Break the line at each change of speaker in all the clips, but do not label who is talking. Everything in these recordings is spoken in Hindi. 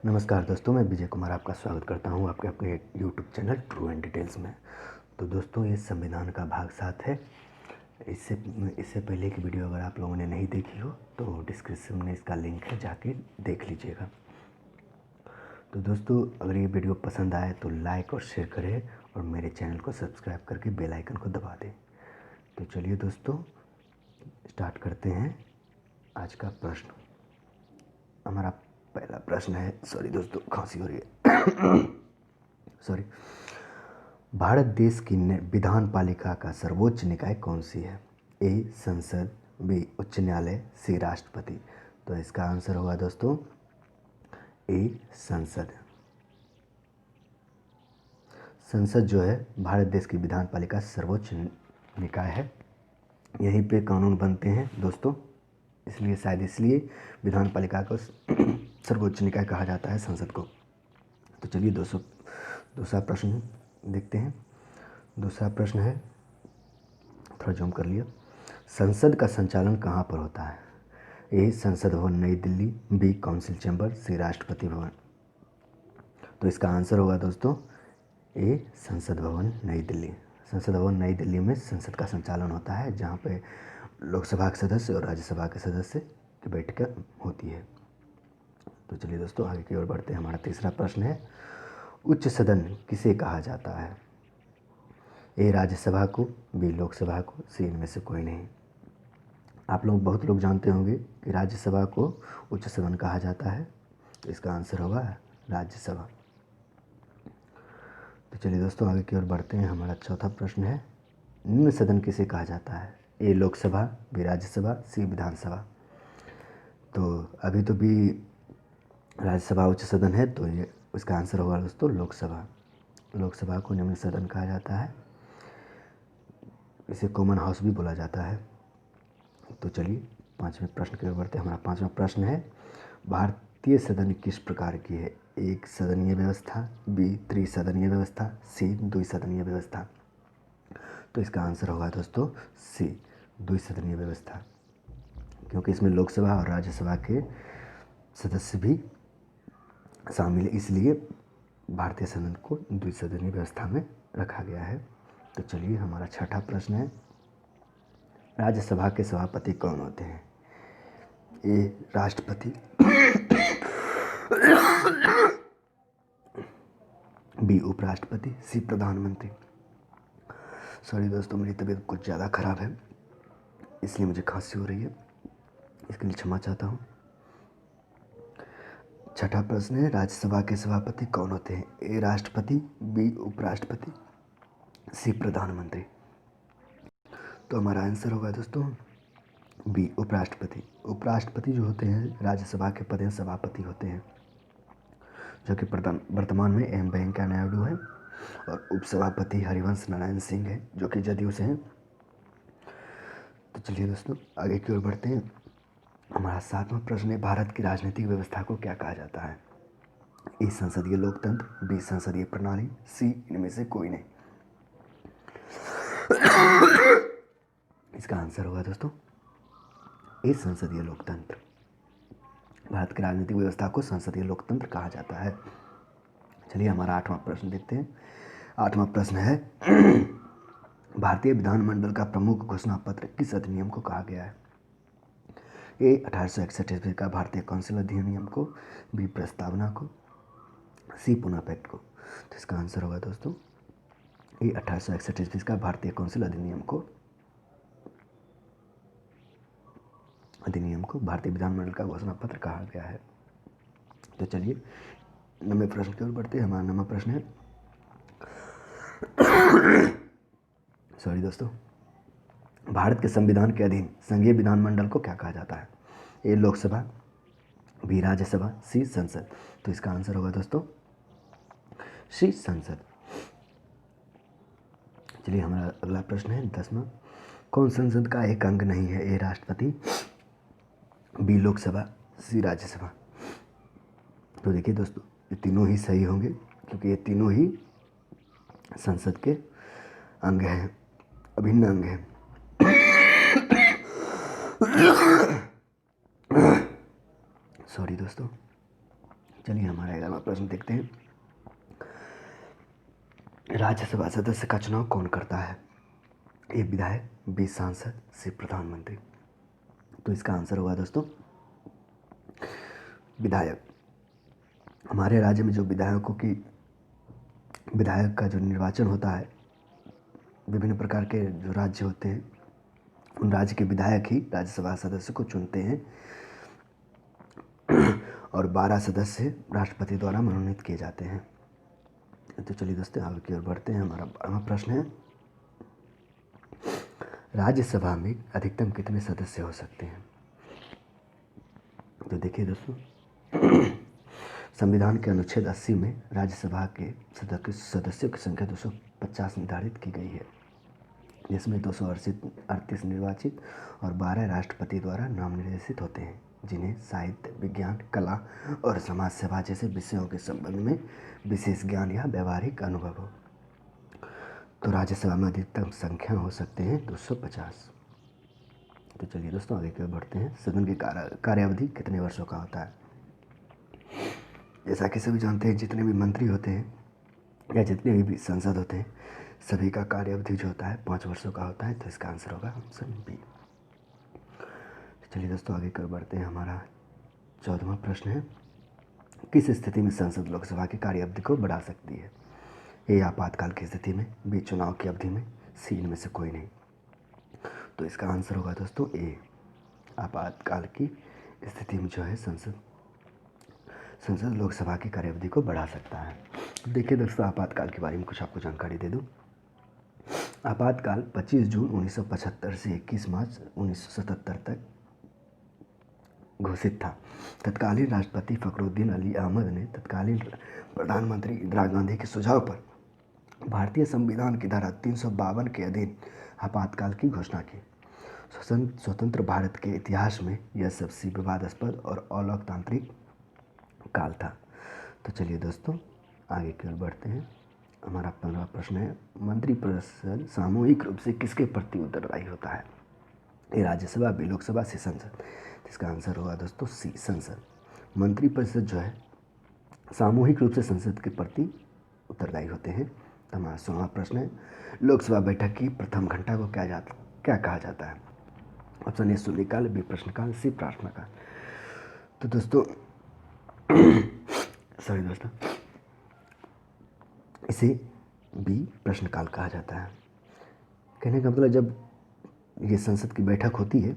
नमस्कार दोस्तों, मैं विजय कुमार आपका स्वागत करता हूं आपके अपने YouTube channel true and details में। तो दोस्तों, ये संविधान का भाग 7 है। इससे पहले की वीडियो अगर आप लोगों ने नहीं देखी हो तो डिस्क्रिप्शन में इसका लिंक है, जाके देख लीजिएगा। तो दोस्तों, अगर ये वीडियो पसंद आए तो लाइक और शेयर करें और मेरे चैनल को सब्सक्राइब करके बेल आइकन को दबा दें। तो चलिए दोस्तों, स्टार्ट करते हैं आज का प्रश्न। हमारा पहला प्रश्न है, सॉरी दोस्तों, खांसी हो रही है सॉरी। भारत देश की विधान पालिका का सर्वोच्च निकाय कौन सी है? ए संसद, बी उच्च न्यायालय, सी राष्ट्रपति। तो इसका आंसर होगा दोस्तों ए संसद। संसद जो है भारत देश की विधान पालिका सर्वोच्च निकाय है। यहीं पे कानून बनते हैं दोस्तों, इसलिए शायद इसलिए विधान पालिका को सर्वोच्च निकाय कहा जाता है, संसद को। तो चलिए दूसरा प्रश्न देखते हैं। दूसरा प्रश्न है, थोड़ा जूम कर लिया। संसद का संचालन कहाँ पर होता है? ए संसद भवन नई दिल्ली, बी काउंसिल चैम्बर, सी राष्ट्रपति भवन। तो इसका आंसर होगा दोस्तों ए संसद भवन नई दिल्ली। संसद भवन नई दिल्ली में संसद का संचालन होता है, जहाँ पे लोकसभा के सदस्य और राज्यसभा के सदस्य की बैठक होती है। तो चलिए दोस्तों, आगे की ओर बढ़ते हैं। हमारा तीसरा प्रश्न है, उच्च सदन किसे कहा जाता है? ए राज्यसभा को, बी लोकसभा को, सी इनमें से कोई नहीं। आप लोग बहुत लोग जानते होंगे कि राज्यसभा को उच्च सदन कहा जाता है, तो इसका आंसर होगा राज्यसभा। तो चलिए दोस्तों, आगे की ओर बढ़ते हैं। हमारा चौथा प्रश्न है, निम्न सदन किसे कहा जाता है? ए लोकसभा, बी राज्यसभा, सी विधानसभा। तो अभी तो भी राज्यसभा उच्च सदन है, तो ये इसका आंसर होगा दोस्तों लोकसभा। लोकसभा को निम्न सदन कहा जाता है, इसे कॉमन हाउस भी बोला जाता है। तो चलिए पांचवें प्रश्न की ओर बढ़ते हैं। हमारा पांचवा प्रश्न है, भारतीय सदन किस प्रकार की है? एक सदनीय व्यवस्था, बी त्रिसदनीय व्यवस्था, सी द्विसदनीय व्यवस्था। तो इसका आंसर होगा दोस्तों सी द्विसदनीय व्यवस्था, क्योंकि इसमें लोकसभा और राज्यसभा के सदस्य भी शामिल है, इसलिए भारतीय सदन को द्विसदनीय व्यवस्था में रखा गया है। तो चलिए हमारा छठा प्रश्न है, राज्यसभा के सभापति कौन होते हैं? ए राष्ट्रपति, बी उपराष्ट्रपति, सी प्रधानमंत्री। सॉरी दोस्तों, मेरी तबीयत कुछ ज़्यादा ख़राब है, इसलिए मुझे खांसी हो रही है, इसके लिए क्षमा चाहता हूँ। छठा प्रश्न है, राज्यसभा के सभापति कौन होते हैं? ए राष्ट्रपति, बी उपराष्ट्रपति, सी प्रधानमंत्री। तो हमारा आंसर होगा दोस्तों बी उपराष्ट्रपति। उपराष्ट्रपति जो होते हैं राज्यसभा के पदेन सभापति होते हैं, जो कि वर्तमान में एम वेंकैया नायडू है, और उपसभापति हरिवंश नारायण सिंह है, जो कि जदयू से हैं। तो चलिए दोस्तों, आगे की ओर बढ़ते हैं। हमारा सातवां प्रश्न है, भारत की राजनीतिक व्यवस्था को क्या कहा जाता है? ए संसदीय लोकतंत्र, बी संसदीय प्रणाली, सी इनमें से कोई नहीं। इसका आंसर होगा दोस्तों ए संसदीय लोकतंत्र। भारत की राजनीतिक व्यवस्था को संसदीय लोकतंत्र कहा जाता है। चलिए हमारा आठवां प्रश्न देखते हैं। आठवां प्रश्न है, भारतीय विधानमंडल का प्रमुख घोषणा पत्र किस अधिनियम को कहा गया है? ए 1861 ईस्वी का भारतीय काउंसिल अधिनियम को, बी प्रस्तावना को, सी पुनः पैक्ट को। तो इसका आंसर होगा दोस्तों ए 1861 ईस्वी का भारतीय काउंसिल अधिनियम को भारतीय विधानमंडल का घोषणा पत्र कहा गया है। तो चलिए 9वें प्रश्न की ओर बढ़ते हैं। हमारा 9वां प्रश्न है, सॉरी दोस्तों, भारत के संविधान के अधीन संघीय विधानमंडल को क्या कहा जाता है? ए लोकसभा, बी राज्यसभा, सी संसद। तो इसका आंसर होगा दोस्तों सी संसद। चलिए हमारा अगला प्रश्न है 10वां, कौन संसद का एक अंग नहीं है? ए राष्ट्रपति, बी लोकसभा, सी राज्यसभा। तो देखिए दोस्तों, ये तीनों ही सही होंगे, क्योंकि ये तीनों ही संसद के अंग हैं, अभिन्न अंग हैं। सॉरी दोस्तों, चलिए हमारा 11वां प्रश्न देखते हैं। राज्यसभा सदस्य का चुनाव कौन करता है? ए विधायक, बी सांसद, सी प्रधानमंत्री। तो इसका आंसर होगा दोस्तों विधायक। हमारे राज्य में जो विधायक का जो निर्वाचन होता है, विभिन्न प्रकार के जो राज्य होते हैं उन राज्य के विधायक ही राज्यसभा सदस्य को चुनते हैं और 12 सदस्य राष्ट्रपति द्वारा मनोनीत किए जाते हैं। तो चलिए दोस्तों आगे की ओर बढ़ते हैं। हमारा 12वां प्रश्न है, राज्यसभा में अधिकतम कितने सदस्य हो सकते हैं? तो देखिए दोस्तों, संविधान के अनुच्छेद 80 में राज्यसभा के सदस्यों की संख्या 250 निर्धारित की गई है, जिसमें 238 निर्वाचित और 12 राष्ट्रपति द्वारा नाम निर्देशित होते हैं, जिन्हें साहित्य, विज्ञान, कला और समाज सेवा जैसे विषयों के संबंध में विशेष ज्ञान या व्यवहारिक अनुभव हो। तो राज्यसभा में अधिकतम संख्या हो सकते हैं 250। तो चलिए दोस्तों आगे की ओर बढ़ते हैं। सदन की कार्यावधि कितने वर्षों का होता है? जैसा कि सभी जानते हैं, जितने भी मंत्री होते हैं या जितने भी सांसद होते हैं, सभी का कार्यावधि जो होता है 5 वर्षों का होता है। तो इसका आंसर होगा ऑप्शन बी। चलिए दोस्तों आगे कर बढ़ते हैं। हमारा 14वां प्रश्न है, किस स्थिति में संसद लोकसभा की कार्यावधि को बढ़ा सकती है? ए आपातकाल की स्थिति में, बी चुनाव की अवधि में, सी इनमें से कोई नहीं। तो इसका आंसर होगा दोस्तों ए, आपातकाल की स्थिति में जो है संसद लोकसभा की कार्यावधि को बढ़ा सकता है। देखिए दोस्तों, आपातकाल के बारे में कुछ आपको जानकारी दे दूं। आपातकाल 25 जून 1975 से 21 मार्च 1977 तक घोषित था। तत्कालीन राष्ट्रपति फखरुद्दीन अली अहमद ने तत्कालीन प्रधानमंत्री इंदिरा गांधी के सुझाव पर भारतीय संविधान की धारा 352 के अधीन आपातकाल की घोषणा की। स्वतंत्र भारत के इतिहास में यह सबसे विवादास्पद और अलोकतांत्रिक काल था। तो चलिए दोस्तों आगे की ओर बढ़ते हैं। हमारा 15वां प्रश्न है, मंत्रिपरिषद सामूहिक रूप से किसके प्रति उत्तरदायी होता है? ए राज्यसभा, बी लोकसभा, सी संसद। इसका आंसर होगा दोस्तों सी संसद। मंत्रिपरिषद जो है सामूहिक रूप से संसद के प्रति उत्तरदायी होते हैं। हमारा 16वां प्रश्न है, लोकसभा बैठक की प्रथम घंटा को क्या कहा जाता है? ऑप्शन ए शून्यकाल, बी प्रश्नकाल, सी प्रार्थनाकाल। तो दोस्तों सॉरी दोस्तों, इसे बी प्रश्नकाल कहा जाता है। कहने का मतलब, जब ये संसद की बैठक होती है,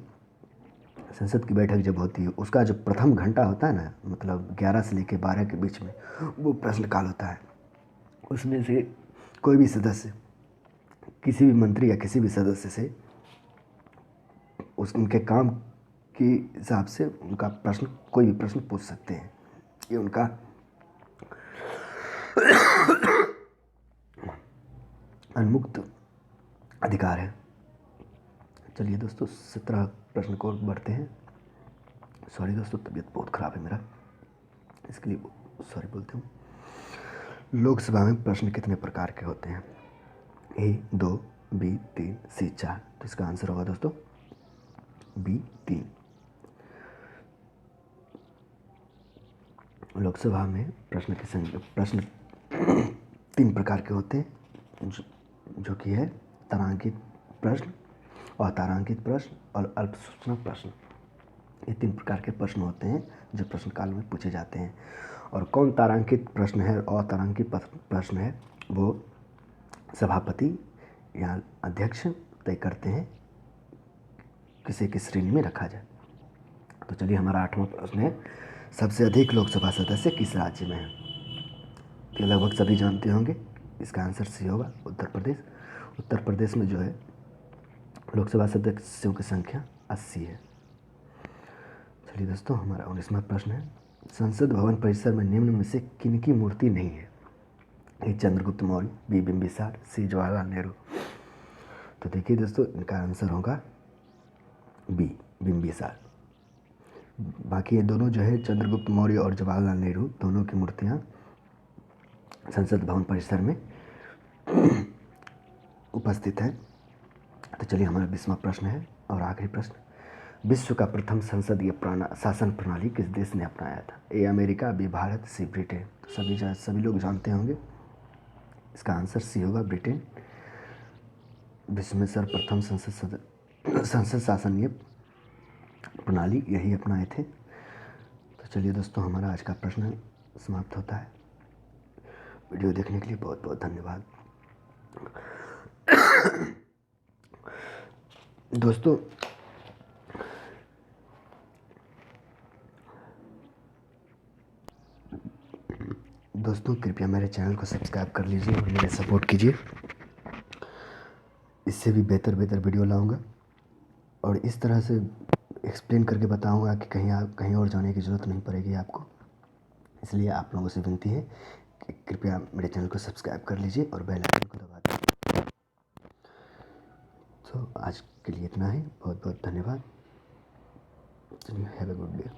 संसद की बैठक जब होती है उसका जो प्रथम घंटा होता है ना, मतलब 11 से लेकर 12 के बीच में, वो प्रश्नकाल होता है। उसमें से कोई भी सदस्य किसी भी मंत्री या किसी भी सदस्य से उनके काम के हिसाब से उनका प्रश्न, कोई भी प्रश्न पूछ सकते हैं। ये उनका उन्मुक्त अधिकार है। चलिए दोस्तों 17 प्रश्न को बढ़ते हैं। सॉरी दोस्तों, तबीयत बहुत ख़राब है मेरा, इसके लिए सॉरी बोलते हूँ। लोकसभा में प्रश्न कितने प्रकार के होते हैं? ए 2, बी 3, सी 4। तो इसका आंसर होगा दोस्तों बी 3। लोकसभा में प्रश्न 3 प्रकार के होते हैं, जो कि है तारांकित प्रश्न, अतारांकित प्रश्न और अल्प सूचना प्रश्न। ये 3 प्रकार के प्रश्न होते हैं जो प्रश्नकाल में पूछे जाते हैं। और कौन तारांकित प्रश्न है और अतारांकित प्रश्न है, वो सभापति या अध्यक्ष तय करते हैं किसी की श्रेणी में रखा जाए। तो चलिए हमारा 8वां प्रश्न है, सबसे अधिक लोकसभा सदस्य किस राज्य में है? तो लगभग सभी जानते होंगे, इसका आंसर सी होगा उत्तर प्रदेश। उत्तर प्रदेश में जो है लोकसभा सदस्यों की संख्या 80 है। चलिए दोस्तों हमारा 19वां प्रश्न है, संसद भवन परिसर में निम्न में से किनकी मूर्ति नहीं है? ए चंद्रगुप्त मौर्य, बी बिंबिसार, सी जवाहरलाल नेहरू। तो देखिए दोस्तों, इनका आंसर होगा बी बिंबिसार। बाकी ये दोनों जो है चंद्रगुप्त मौर्य और जवाहरलाल नेहरू, दोनों की मूर्तियाँ संसद भवन परिसर में उपस्थित है। तो चलिए हमारा 20वां प्रश्न है और आखिरी प्रश्न, विश्व का प्रथम संसदीय शासन प्रणाली किस देश ने अपनाया था? A America, B Bharat, C Britain. तो सभी लोग जानते होंगे, इसका आंसर सी होगा, ब्रिटेन। विश्व में सर्वप्रथम संसद शासनीय प्रणाली यही अपनाए थे। तो चलिए दोस्तों, हमारा आज का प्रश्न समाप्त होता है। वीडियो देखने के लिए बहुत बहुत धन्यवाद। दोस्तों कृपया मेरे चैनल को सब्सक्राइब कर लीजिए और मेरे सपोर्ट कीजिए। इससे भी बेहतर वीडियो लाऊंगा और इस तरह से एक्सप्लेन करके बताऊंगा कि कहीं और जाने की ज़रूरत नहीं पड़ेगी आपको। इसलिए आप लोगों से विनती है कि कृपया मेरे चैनल को सब्सक्राइब कर लीजिए और बेल आइकन को दबा दीजिए। तो आज के लिए इतना ही। बहुत बहुत धन्यवाद। Have a good day.